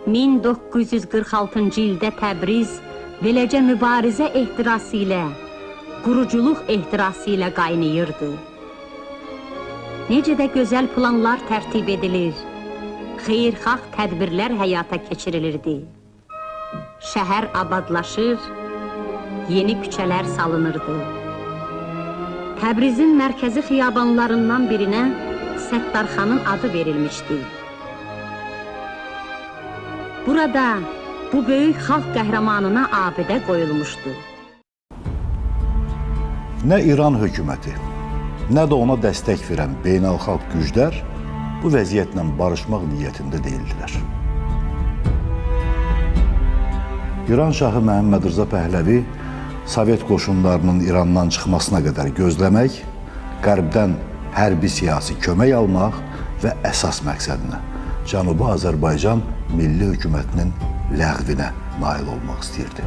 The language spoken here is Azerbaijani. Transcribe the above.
1946-cı ildə Təbriz beləcə mübarizə ehtirası ilə, quruculuq ehtirası ilə qaynayırdı. Necə də gözəl planlar tərtib edilir, xeyirxah tədbirlər həyata keçirilirdi. Şəhər abadlaşır, yeni küçələr salınırdı. Təbrizin mərkəzi xiyabanlarından birinə Səttarxanın adı verilmişdi. Burada bu böyük xalq qəhrəmanına abidə qoyulmuşdu. Nə İran hökuməti, nə də ona dəstək verən beynəlxalq güclər bu vəziyyətlə barışmaq niyyətində deyildilər. İran şahı Məhəmməd Rza Pəhləvi Sovet qoşunlarının İrandan çıxmasına qədər gözləmək, qərbdən hərbi siyasi kömək almaq və əsas məqsədinə Cənubi Azərbaycan Milli Hökumətinin ləğvinə nail olmaq istəyirdi.